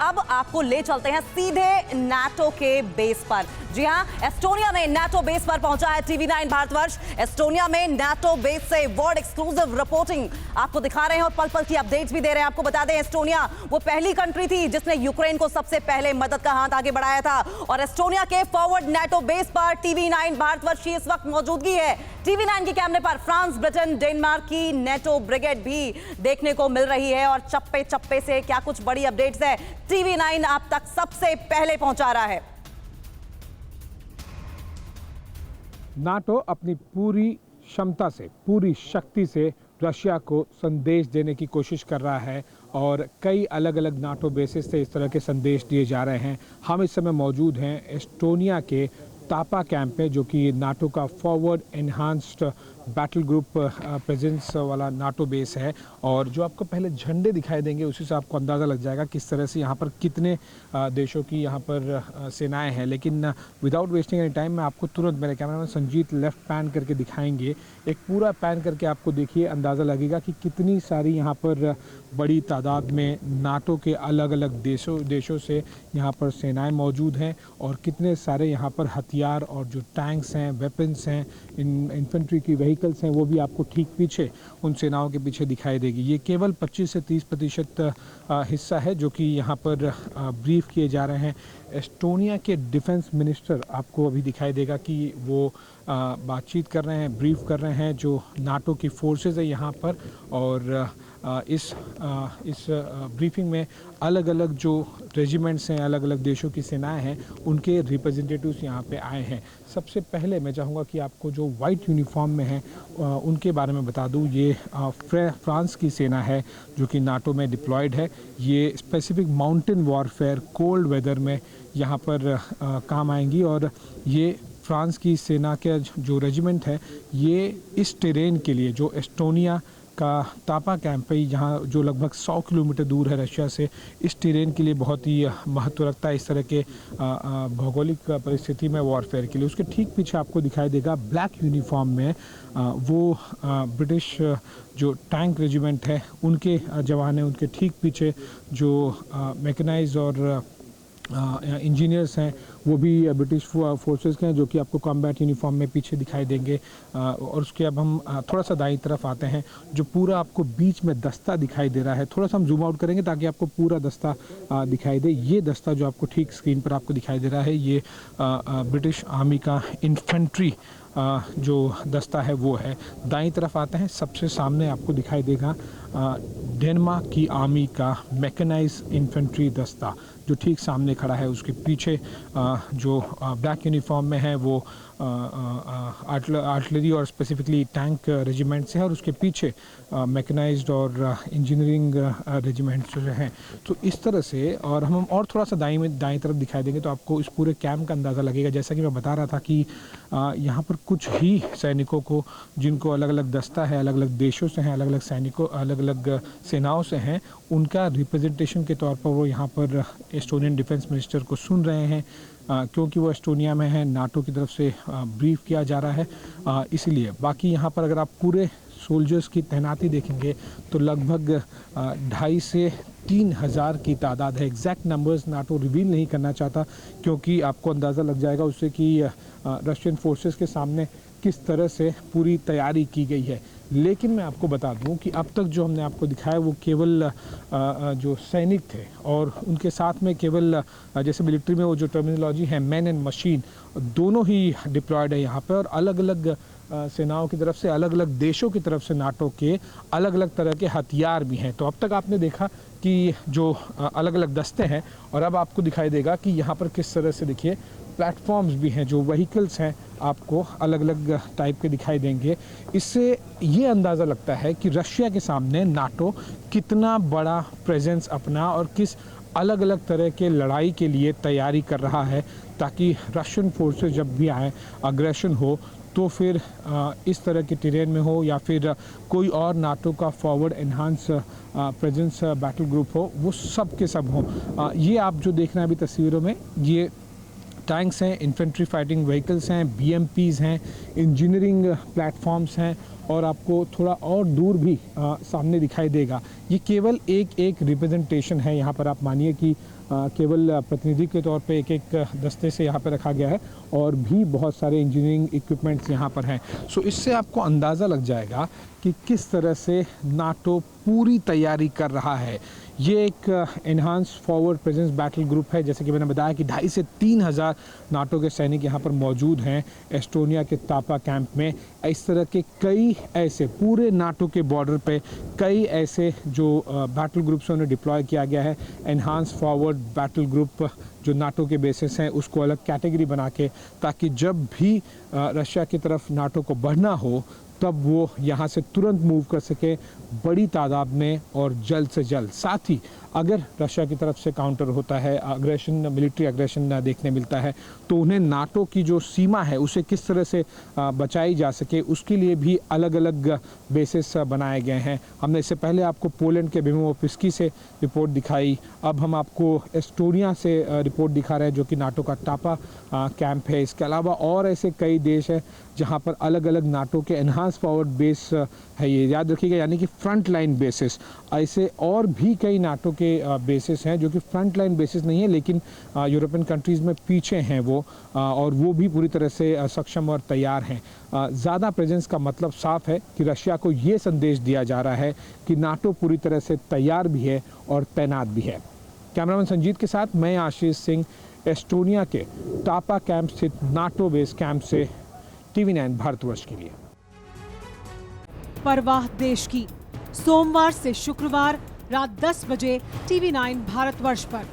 अब आपको ले चलते हैं सीधे नाटो के बेस पर। जी हां, एस्टोनिया में नाटो बेस पर पहुंचा है TV9 भारतवर्ष। एस्टोनिया में नाटो बेस से वर्ल्ड एक्सक्लूसिव रिपोर्टिंग आपको दिखा रहे हैं और पल पल की अपडेट्स भी दे रहे हैं। आपको बता दें, एस्टोनिया वो पहली कंट्री थी जिसने यूक्रेन को सबसे पहले मदद का हाथ आगे बढ़ाया था और एस्टोनिया के फॉरवर्ड नाटो बेस पर TV9 भारतवर्ष की इस वक्त मौजूदगी है। TV9 के कैमरे पर फ्रांस, ब्रिटेन, डेनमार्क की नाटो ब्रिगेड भी देखने को मिल रही है और चप्पे चप्पे से क्या कुछ बड़ी अपडेट्स है TV9 आप तक सबसे पहले पहुंचा रहा है। नाटो अपनी पूरी क्षमता से, पूरी शक्ति से रशिया को संदेश देने की कोशिश कर रहा है और कई अलग अलग नाटो बेसिस से इस तरह के संदेश दिए जा रहे हैं। हम इस समय मौजूद हैं एस्टोनिया के तापा कैंप में, जो कि नाटो का forward enhanced battle group presence वाला नाटो बेस है। और जो आपको पहले झंडे दिखाई देंगे उसी से आपको अंदाज़ा लग जाएगा किस तरह से यहाँ पर कितने देशों की यहाँ पर सेनाएं हैं। लेकिन विदाउट वेस्टिंग एनी टाइम मैं आपको तुरंत, मेरे कैमरामैन संजीत लेफ्ट पैन करके दिखाएंगे, एक पूरा पैन करके आपको देखिए, अंदाज़ा लगेगा कि कितनी सारी यहाँ पर बड़ी तादाद में नाटो के अलग अलग देशों से यहाँ पर सेनाएं मौजूद हैं और कितने सारे यहाँ पर हथियार और जो टैंक्स हैं, वेपन्स हैं, इन्फेंट्री की व्हीकल्स हैं, वो भी आपको ठीक पीछे उन सेनाओं के पीछे दिखाई देगी। ये केवल 25 से 30% हिस्सा है जो कि यहाँ पर ब्रीफ किए जा रहे हैं। एस्टोनिया के डिफेंस मिनिस्टर आपको अभी दिखाई देगा कि वो बातचीत कर रहे हैं, ब्रीफ कर रहे हैं जो नाटो की फोर्सेस है यहाँ पर। और इस ब्रीफिंग में अलग अलग जो रेजिमेंट्स हैं, अलग अलग देशों की सेनाएं हैं, उनके रिप्रेजेंटेटिव्स यहाँ पे आए हैं। सबसे पहले मैं चाहूँगा कि आपको जो वाइट यूनिफॉर्म में हैं उनके बारे में बता दूँ। ये फ्रांस की सेना है जो कि नाटो में डिप्लॉयड है। ये specific mountain warfare, cold weather में यहाँ पर काम आएंगी और ये फ्रांस की सेना के जो रेजिमेंट है ये इस टेरेन के लिए, जो एस्टोनिया का तापा कैंप है जहाँ जो लगभग 100 किलोमीटर दूर है रशिया से, इस टेरेन के लिए बहुत ही महत्व रखता है इस तरह के भौगोलिक परिस्थिति में वॉरफेयर के लिए। उसके ठीक पीछे आपको दिखाई देगा ब्लैक यूनिफॉर्म में वो ब्रिटिश जो टैंक रेजिमेंट है उनके जवान हैं। उनके ठीक पीछे जो मैकेनाइज्ड और इंजीनियर्स हैं वो भी ब्रिटिश फोर्सेस के हैं जो कि आपको कॉम्बैट यूनिफॉर्म में पीछे दिखाई देंगे। और उसके अब हम थोड़ा सा दाईं तरफ आते हैं, जो पूरा आपको बीच में दस्ता दिखाई दे रहा है। थोड़ा सा हम जूम आउट करेंगे ताकि आपको पूरा दस्ता दिखाई दे। ये दस्ता जो आपको ठीक स्क्रीन पर आपको दिखाई दे रहा है, ये ब्रिटिश आर्मी का इन्फेंट्री जो दस्ता है वो है। दाईं तरफ आते हैं, सबसे सामने आपको दिखाई देगा डेनमार्क की आर्मी का मैकेनाइज्ड इन्फेंट्री दस्ता जो ठीक सामने खड़ा है। उसके पीछे जो ब्लैक यूनिफॉर्म में है वो आर्टिलरी और स्पेसिफिकली टैंक रेजिमेंट्स हैं और उसके पीछे मैकेनाइज्ड और इंजीनियरिंग रेजिमेंट्स जो हैं। तो इस तरह से, और हम और थोड़ा सा दाईं तरफ दिखाई देंगे तो आपको इस पूरे कैंप का अंदाज़ा लगेगा। जैसा कि मैं बता रहा था कि यहाँ पर कुछ ही सैनिकों को, जिनको अलग अलग दस्ता है, अलग अलग देशों से हैं, अलग अलग सैनिकों, अलग अलग सेनाओं से हैं, उनका रिप्रेजेंटेशन के तौर पर वो यहाँ पर एस्टोनियन डिफेंस मिनिस्टर को सुन रहे हैं। क्योंकि वो एस्टोनिया में है, नाटो की तरफ से ब्रीफ किया जा रहा है, इसलिए। बाकी यहाँ पर अगर आप पूरे सोल्जर्स की तैनाती देखेंगे तो लगभग 2,500 से 3,000 की तादाद है। एग्जैक्ट नंबर्स नाटो रिवील नहीं करना चाहता क्योंकि आपको अंदाज़ा लग जाएगा उससे कि रशियन फोर्सेस के सामने किस तरह से पूरी तैयारी की गई है। लेकिन मैं आपको बता दूं कि अब तक जो हमने आपको दिखाया वो केवल जो सैनिक थे और उनके साथ में केवल जैसे मिलिट्री में वो जो टर्मिनोलॉजी है मैन एंड मशीन, दोनों ही डिप्लॉयड है यहाँ पर। और अलग अलग सेनाओं की तरफ से, अलग अलग देशों की तरफ से नाटो के अलग अलग तरह के हथियार भी हैं। तो अब तक आपने देखा कि जो अलग अलग दस्ते हैं और अब आपको दिखाई देगा कि यहाँ पर किस तरह से, देखिए, प्लेटफॉर्म्स भी हैं, जो व्हीकल्स हैं आपको अलग अलग टाइप के दिखाई देंगे। इससे ये अंदाज़ा लगता है कि रशिया के सामने नाटो कितना बड़ा प्रेजेंस अपना और किस अलग अलग तरह के लड़ाई के लिए तैयारी कर रहा है, ताकि रशियन फोर्सेस जब भी आए, अग्रेशन हो, तो फिर इस तरह के टेरेन में हो या फिर कोई और नाटो का forward enhance presence battle group हो, वो सब के सब हो। ये आप जो देख रहे हैं अभी तस्वीरों में, ये टैंक्स हैं, इन्फेंट्री फाइटिंग व्हीकल्स हैं, BMPs हैं, इंजीनियरिंग प्लेटफॉर्म्स हैं और आपको थोड़ा और दूर भी सामने दिखाई देगा। ये केवल एक रिप्रेजेंटेशन है। यहाँ पर आप मानिए कि केवल प्रतिनिधि के तौर पे एक एक दस्ते से यहाँ पे रखा गया है और भी बहुत सारे इंजीनियरिंग इक्विपमेंट्स यहाँ पर हैं। सो इससे आपको अंदाज़ा लग जाएगा कि किस तरह से नाटो पूरी तैयारी कर रहा है। ये एक enhance forward presence battle group है। जैसे कि मैंने बताया कि 2,500 से 3,000 नाटो के सैनिक यहाँ पर मौजूद हैं एस्टोनिया के तापा कैंप में। इस तरह के कई ऐसे पूरे नाटो के बॉर्डर पे कई ऐसे जो बैटल ग्रुप्स उन्हें डिप्लॉय किया गया है। एनहांस फॉरवर्ड बैटल ग्रुप जो नाटो के बेसिस हैं उसको अलग कैटेगरी बना के, ताकि जब भी रशिया की तरफ नाटो को बढ़ना हो तब वो यहाँ से तुरंत मूव कर सके बड़ी तादाद में और जल्द से जल्द। साथ ही अगर रशिया की तरफ से काउंटर होता है, अग्रेशन, मिलिट्री अग्रेशन देखने मिलता है, तो उन्हें नाटो की जो सीमा है उसे किस तरह से बचाई जा सके उसके लिए भी अलग अलग बेसिस बनाए गए हैं। हमने इससे पहले आपको पोलैंड के बिमोपिस्की से रिपोर्ट दिखाई, अब हम आपको एस्टोनिया से रिपोर्ट दिखा रहे हैं जो कि नाटो का टापा कैंप है। इसके अलावा और ऐसे कई देश हैं जहाँ पर अलग अलग नाटो के एनहांस फॉरवर्ड बेस है। ये याद रखिएगा, यानी कि फ्रंट लाइन बेसिस। ऐसे और भी कई नाटो के बेसिस हैं जो कि फ्रंट लाइन बेसिस नहीं है, लेकिन यूरोपियन कंट्रीज़ में पीछे हैं वो, और वो भी पूरी तरह से सक्षम और तैयार हैं। ज़्यादा प्रेजेंस का मतलब साफ है कि रशिया को ये संदेश दिया जा रहा है कि नाटो पूरी तरह से तैयार भी है और तैनात भी है। कैमरामैन संजीत के साथ मैं आशीष सिंह, एस्टोनिया के टापा कैंप स्थित नाटो बेस कैंप से TV9 भारतवर्ष के लिए। परवाह देश की, सोमवार से शुक्रवार रात 10 बजे TV9 भारतवर्ष पर।